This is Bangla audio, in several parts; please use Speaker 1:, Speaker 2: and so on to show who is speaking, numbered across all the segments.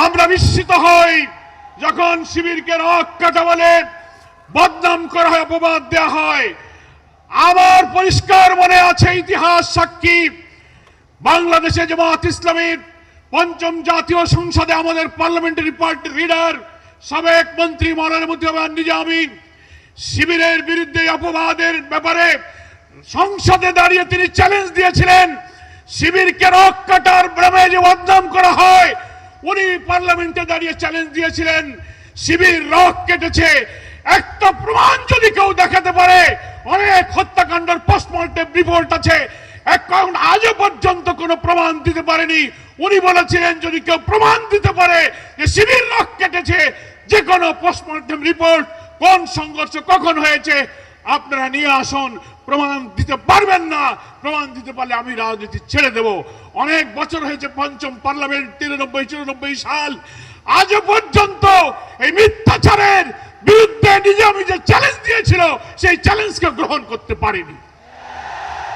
Speaker 1: আমরা বিস্মিত হই যখন শিবিরকে রক কাটা বলে বদনাম করা হয়, অপবাদ দেওয়া হয়। আমার পরিষ্কার মনে আছে, ইতিহাস সাক্ষী, বাংলাদেশে জামাত ইসলামীর পঞ্চম জাতীয় সংসদে আমাদের পার্লামেন্টারি পার্টির লিডার সাবেক মন্ত্রী মাওলানা মতিউর নিজামী শিবিরের বিরুদ্ধে অপবাদের ব্যাপারে সংসদে দাঁড়িয়ে তিনি চ্যালেঞ্জ দিয়েছিলেন। শিবিরকে রক কাটার ব্রমে যে বদনাম করা হয়, উনি পার্লামেন্টে দাঁড়িয়ে চ্যালেঞ্জ দিয়েছিলেন শিবির রক কেটেছে। একটা প্রমাণ যদি কেউ দেখাতে পারে, অনেক হত্যাকাণ্ডের পোস্টমর্টেম রিপোর্ট আছে, এখন আজও পর্যন্ত কোনো প্রমাণ দিতে পারেনি। উনি বলেছিলেন যদি কেউ প্রমাণ দিতে পারে যে শিবির রক কেটেছে, যে কোনো পোস্টমর্টেম রিপোর্ট, কোন সংঘর্ষ কখন হয়েছে, আপনারা নিয়ে আসুন। প্রমাণ দিতে পারবেন না, প্রমাণ দিতে পারলে আমি রাজনীতি ছেড়ে দেব। অনেক বছর হয়েছে, পঞ্চম পার্লামেন্ট 93-94 সাল, আজও পর্যন্ত এই মিথ্যাচারের বিরুদ্ধে নিজামী যে চ্যালেঞ্জ দিয়েছিল, সেই চ্যালেঞ্জকে গ্রহণ করতে পারেনি।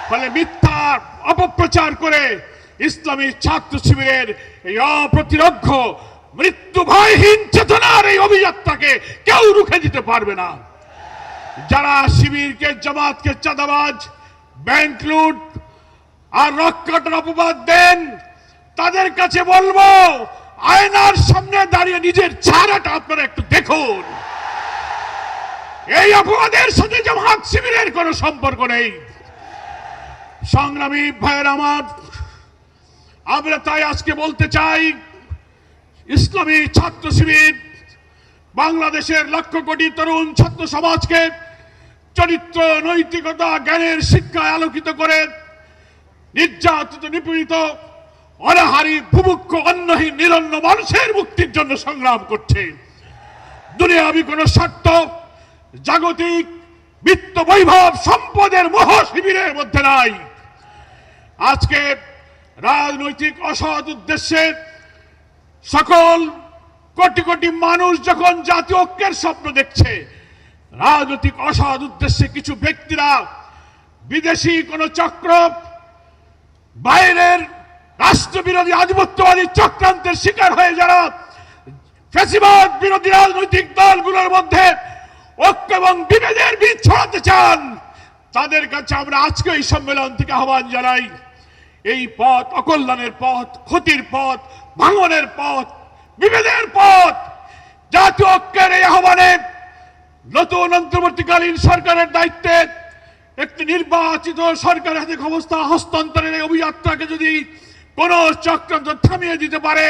Speaker 1: ফলে মিথ্যা অপপ্রচার করে ইসলামী ছাত্র শিবিরের এই অপ্রতিরোধ্য মৃত্যু ভয়হীন চেতনার এই অভিযাত্রাকে কেউ রুখে দিতে পারবে না। যারা শিবিরকে, জামাতকে চাঁদাবাজ, ব্যাংক লুট আর রক কাটার অপবাদ দেন, তাদের কাছে বলবো আয়নার সামনে দাঁড়িয়ে নিজের চেহারাটা আপনারা একটু দেখুন। এই অপবাদের সাথে জামাত শিবিরের কোনো সম্পর্ক নেই। সংগ্রামী ভাইয়ের আমার, আমরা তাই আজকে বলতে চাই, ইসলামী ছাত্র শিবির বাংলাদেশের লক্ষ কোটি তরুণ ছাত্র সমাজকে চরিত্র, নৈতিকতা, জ্ঞানের শিক্ষায় আলোকিত করে নির্যাতিত, নিপীড়িত, অনাহারী, বুভুক্ষ, অন্নহীন, নিরন্ন মানুষের মুক্তির জন্য সংগ্রাম করছে। দুনিয়াবি কোন স্বার্থ, জাগতিক বিত্ত, বৈভব, সম্পদের মোহ শিবিরের মধ্যে নাই। আজকে রাজনৈতিক অসৎ উদ্দেশ্যে সকল কোটি কোটি মানুষ যখন জাতীয় ঐক্যের স্বপ্ন দেখছে, রাজনৈতিক অসৎ উদ্দেশ্যে কিছু ব্যক্তিরা, বিদেশি কোন চক্র, বাইরের রাষ্ট্রবিরোধী আধিপত্যবাদী চক্রান্তের শিকার হয়ে যারা ফ্যাসিবাদ বিরোধী রাজনৈতিক দলগুলোর মধ্যে ঐক্য এবং বিভেদের বীজ ছড়াতে চান, তাদের কাছে আমরা আজকে এই সম্মেলন থেকে আহ্বান জানাই। এই পথ অকল্যাণের পথ, ক্ষতির পথ, ভাঙনের পথ, বিভেদের পথ। জাতীয় ঐক্যের এই আহ্বানে নতুন অন্তর্বর্তীকালীন সরকারের দায়িত্বে একটি নির্বাচিত সরকারের হাতে ক্ষমতা হস্তান্তরের এই অভিযাত্রাকে যদি কোন চক্রান্ত থামিয়ে দিতে পারে,